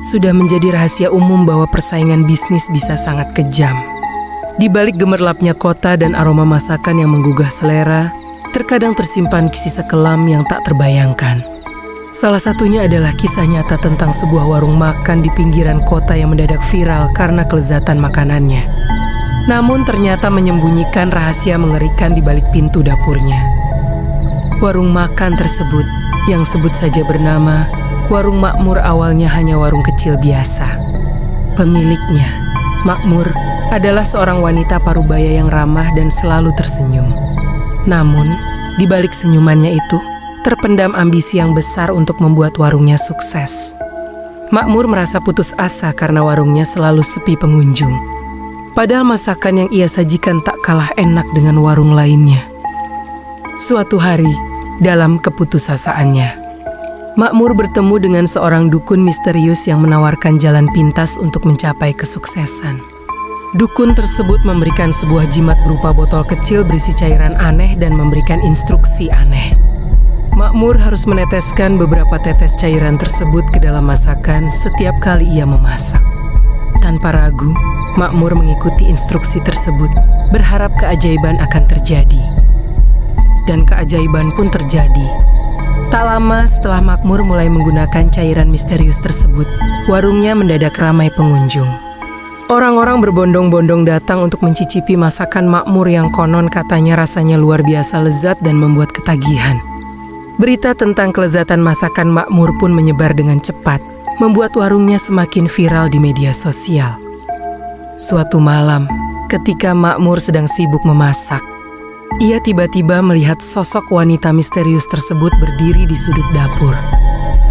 Sudah menjadi rahasia umum bahwa persaingan bisnis bisa sangat kejam. Di balik gemerlapnya kota dan aroma masakan yang menggugah selera, terkadang tersimpan sisa kelam yang tak terbayangkan. Salah satunya adalah kisah nyata tentang sebuah warung makan di pinggiran kota yang mendadak viral karena kelezatan makanannya. Namun ternyata menyembunyikan rahasia mengerikan di balik pintu dapurnya. Warung makan tersebut, yang sebut saja bernama Warung Makmur, awalnya hanya warung kecil biasa. Pemiliknya, Makmur, adalah seorang wanita parubaya yang ramah dan selalu tersenyum. Namun, di balik senyumannya itu, terpendam ambisi yang besar untuk membuat warungnya sukses. Makmur merasa putus asa karena warungnya selalu sepi pengunjung. Padahal masakan yang ia sajikan tak kalah enak dengan warung lainnya. Suatu hari, dalam keputusasaannya, Makmur bertemu dengan seorang dukun misterius yang menawarkan jalan pintas untuk mencapai kesuksesan. Dukun tersebut memberikan sebuah jimat berupa botol kecil berisi cairan aneh dan memberikan instruksi aneh. Makmur harus meneteskan beberapa tetes cairan tersebut ke dalam masakan setiap kali ia memasak. Tanpa ragu, Makmur mengikuti instruksi tersebut, berharap keajaiban akan terjadi. Dan keajaiban pun terjadi. Tak lama setelah Makmur mulai menggunakan cairan misterius tersebut, warungnya mendadak ramai pengunjung. Orang-orang berbondong-bondong datang untuk mencicipi masakan Makmur yang konon katanya rasanya luar biasa lezat dan membuat ketagihan. Berita tentang kelezatan masakan Makmur pun menyebar dengan cepat, membuat warungnya semakin viral di media sosial. Suatu malam, ketika Makmur sedang sibuk memasak, ia tiba-tiba melihat sosok wanita misterius tersebut berdiri di sudut dapur.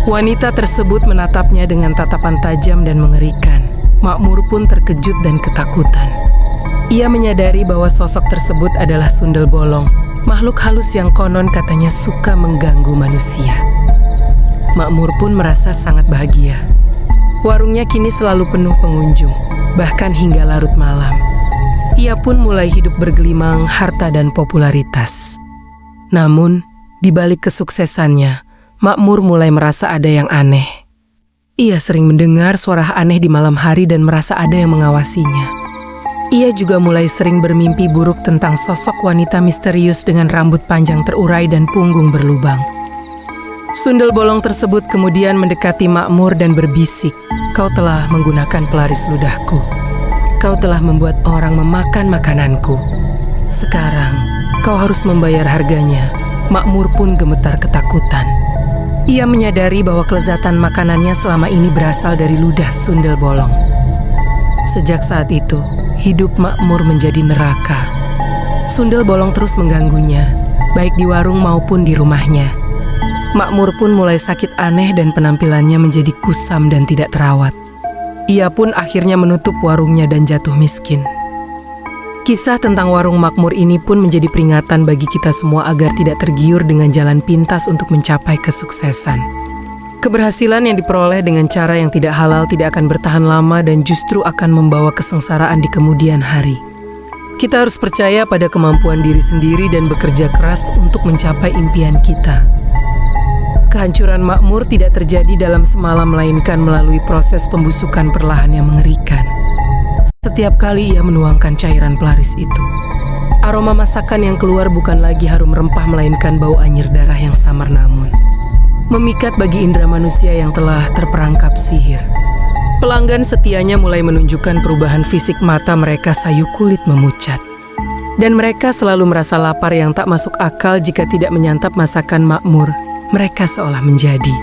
Wanita tersebut menatapnya dengan tatapan tajam dan mengerikan. Makmur pun terkejut dan ketakutan. Ia menyadari bahwa sosok tersebut adalah Sundel Bolong, makhluk halus yang konon katanya suka mengganggu manusia. Makmur pun merasa sangat bahagia. Warungnya kini selalu penuh pengunjung, bahkan hingga larut malam. Ia pun mulai hidup bergelimang harta dan popularitas. Namun, di balik kesuksesannya, Makmur mulai merasa ada yang aneh. Ia sering mendengar suara aneh di malam hari dan merasa ada yang mengawasinya. Ia juga mulai sering bermimpi buruk tentang sosok wanita misterius dengan rambut panjang terurai dan punggung berlubang. Sundel Bolong tersebut kemudian mendekati Makmur dan berbisik, "Kau telah menggunakan pelaris ludahku. Kau telah membuat orang memakan makananku. Sekarang, kau harus membayar harganya." Makmur pun gemetar ketakutan. Ia menyadari bahwa kelezatan makanannya selama ini berasal dari ludah Sundel Bolong. Sejak saat itu, hidup Makmur menjadi neraka. Sundel Bolong terus mengganggunya, baik di warung maupun di rumahnya. Makmur pun mulai sakit aneh dan penampilannya menjadi kusam dan tidak terawat. Ia pun akhirnya menutup warungnya dan jatuh miskin. Kisah tentang warung Makmur ini pun menjadi peringatan bagi kita semua agar tidak tergiur dengan jalan pintas untuk mencapai kesuksesan. Keberhasilan yang diperoleh dengan cara yang tidak halal tidak akan bertahan lama dan justru akan membawa kesengsaraan di kemudian hari. Kita harus percaya pada kemampuan diri sendiri dan bekerja keras untuk mencapai impian kita. Kehancuran Makmur tidak terjadi dalam semalam melainkan melalui proses pembusukan perlahan yang mengerikan. Setiap kali ia menuangkan cairan pelaris itu, aroma masakan yang keluar bukan lagi harum rempah melainkan bau anyir darah yang samar namun memikat bagi indera manusia yang telah terperangkap sihir. Pelanggan setianya mulai menunjukkan perubahan fisik, mata mereka sayu, kulit memucat. Dan mereka selalu merasa lapar yang tak masuk akal jika tidak menyantap masakan Makmur. Mereka seolah menjadi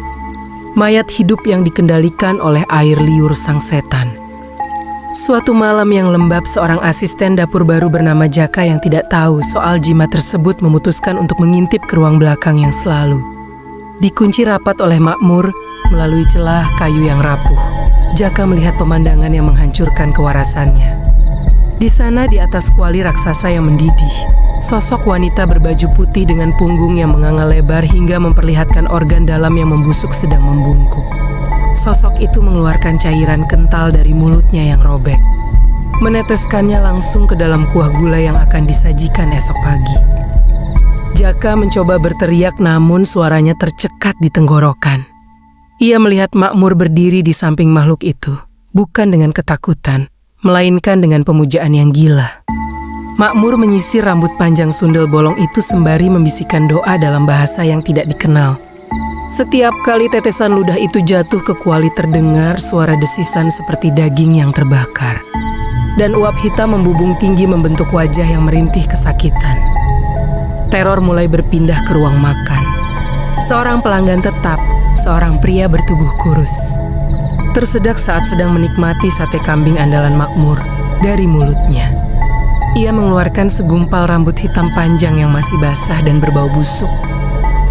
mayat hidup yang dikendalikan oleh air liur sang setan. Suatu malam yang lembab, seorang asisten dapur baru bernama Jaka yang tidak tahu soal jimat tersebut memutuskan untuk mengintip ke ruang belakang yang selalu dikunci rapat oleh Makmur melalui celah kayu yang rapuh. Jaka melihat pemandangan yang menghancurkan kewarasannya. Di sana, di atas kuali raksasa yang mendidih, sosok wanita berbaju putih dengan punggung yang menganga lebar hingga memperlihatkan organ dalam yang membusuk sedang membungkuk. Sosok itu mengeluarkan cairan kental dari mulutnya yang robek. Meneteskannya langsung ke dalam kuah gula yang akan disajikan esok pagi. Jaka mencoba berteriak namun suaranya tercekat di tenggorokan. Ia melihat Makmur berdiri di samping makhluk itu, bukan dengan ketakutan, melainkan dengan pemujaan yang gila. Makmur menyisir rambut panjang sundel bolong itu sembari membisikkan doa dalam bahasa yang tidak dikenal. Setiap kali tetesan ludah itu jatuh ke kuali terdengar suara desisan seperti daging yang terbakar. Dan uap hitam membubung tinggi membentuk wajah yang merintih kesakitan. Teror mulai berpindah ke ruang makan. Seorang pelanggan tetap, seorang pria bertubuh kurus, tersedak saat sedang menikmati sate kambing andalan Makmur dari mulutnya. Ia mengeluarkan segumpal rambut hitam panjang yang masih basah dan berbau busuk.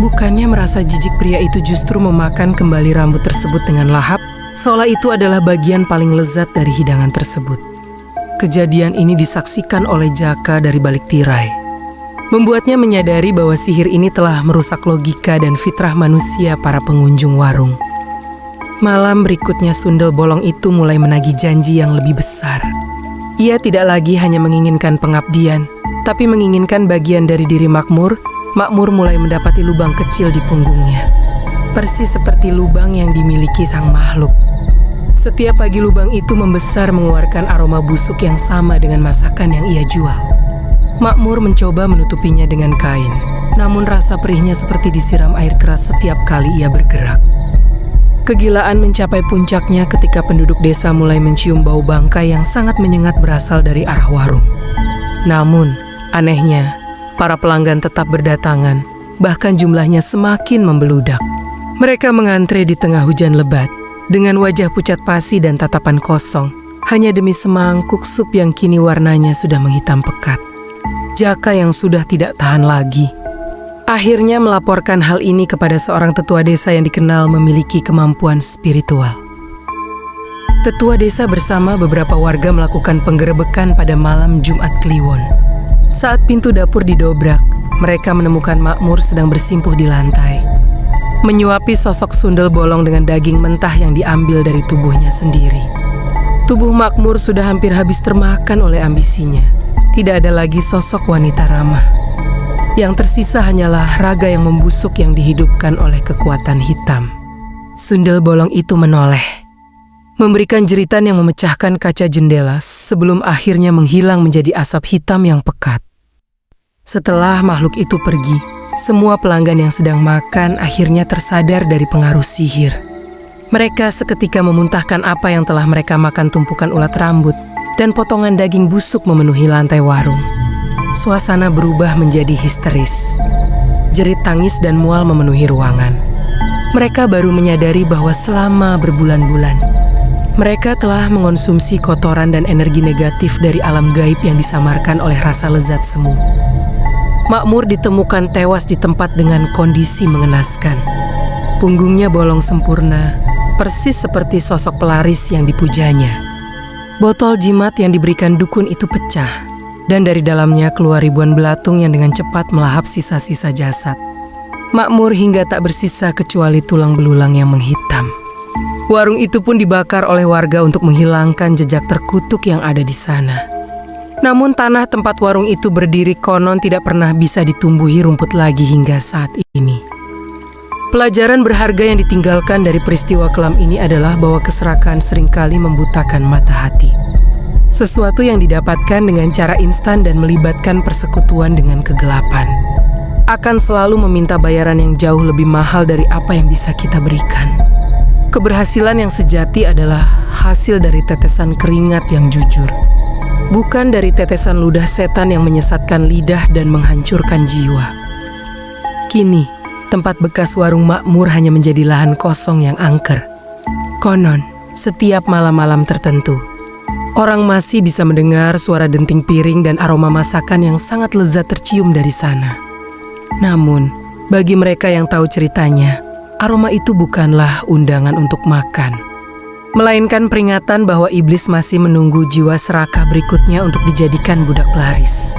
Bukannya merasa jijik, pria itu justru memakan kembali rambut tersebut dengan lahap, seolah itu adalah bagian paling lezat dari hidangan tersebut. Kejadian ini disaksikan oleh Jaka dari balik tirai, membuatnya menyadari bahwa sihir ini telah merusak logika dan fitrah manusia para pengunjung warung. Malam berikutnya sundel bolong itu mulai menagih janji yang lebih besar. Ia tidak lagi hanya menginginkan pengabdian, tapi menginginkan bagian dari diri Makmur. Makmur mulai mendapati lubang kecil di punggungnya, persis seperti lubang yang dimiliki sang makhluk. Setiap pagi lubang itu membesar mengeluarkan aroma busuk yang sama dengan masakan yang ia jual. Makmur mencoba menutupinya dengan kain, namun rasa perihnya seperti disiram air keras setiap kali ia bergerak. Kegilaan mencapai puncaknya ketika penduduk desa mulai mencium bau bangkai yang sangat menyengat berasal dari arah warung. Namun, anehnya, para pelanggan tetap berdatangan, bahkan jumlahnya semakin membeludak. Mereka mengantre di tengah hujan lebat, dengan wajah pucat pasi dan tatapan kosong, hanya demi semangkuk sup yang kini warnanya sudah menghitam pekat. Jaka yang sudah tidak tahan lagi, akhirnya melaporkan hal ini kepada seorang tetua desa yang dikenal memiliki kemampuan spiritual. Tetua desa bersama beberapa warga melakukan penggerebekan pada malam Jumat Kliwon. Saat pintu dapur didobrak, mereka menemukan Makmur sedang bersimpuh di lantai, menyuapi sosok sundel bolong dengan daging mentah yang diambil dari tubuhnya sendiri. Tubuh Makmur sudah hampir habis termakan oleh ambisinya. Tidak ada lagi sosok wanita ramah. Yang tersisa hanyalah raga yang membusuk yang dihidupkan oleh kekuatan hitam. Sundel bolong itu menoleh, memberikan jeritan yang memecahkan kaca jendela sebelum akhirnya menghilang menjadi asap hitam yang pekat. Setelah makhluk itu pergi, semua pelanggan yang sedang makan akhirnya tersadar dari pengaruh sihir. Mereka seketika memuntahkan apa yang telah mereka makan. Tumpukan ulat rambut dan potongan daging busuk memenuhi lantai warung. Suasana berubah menjadi histeris. Jerit tangis dan mual memenuhi ruangan. Mereka baru menyadari bahwa selama berbulan-bulan, mereka telah mengonsumsi kotoran dan energi negatif dari alam gaib yang disamarkan oleh rasa lezat semu. Makmur ditemukan tewas di tempat dengan kondisi mengenaskan. Punggungnya bolong sempurna, persis seperti sosok pelaris yang dipujanya. Botol jimat yang diberikan dukun itu pecah, dan dari dalamnya keluar ribuan belatung yang dengan cepat melahap sisa-sisa jasad. Makmur hingga tak bersisa kecuali tulang belulang yang menghitam. Warung itu pun dibakar oleh warga untuk menghilangkan jejak terkutuk yang ada di sana. Namun tanah tempat warung itu berdiri konon tidak pernah bisa ditumbuhi rumput lagi hingga saat ini. Pelajaran berharga yang ditinggalkan dari peristiwa kelam ini adalah bahwa keserakahan seringkali membutakan mata hati. Sesuatu yang didapatkan dengan cara instan dan melibatkan persekutuan dengan kegelapan akan selalu meminta bayaran yang jauh lebih mahal dari apa yang bisa kita berikan. Keberhasilan yang sejati adalah hasil dari tetesan keringat yang jujur, bukan dari tetesan ludah setan yang menyesatkan lidah dan menghancurkan jiwa. Kini, tempat bekas warung Makmur hanya menjadi lahan kosong yang angker. Konon, setiap malam-malam tertentu, orang masih bisa mendengar suara denting piring dan aroma masakan yang sangat lezat tercium dari sana. Namun, bagi mereka yang tahu ceritanya, aroma itu bukanlah undangan untuk makan, melainkan peringatan bahwa iblis masih menunggu jiwa serakah berikutnya untuk dijadikan budak pelaris.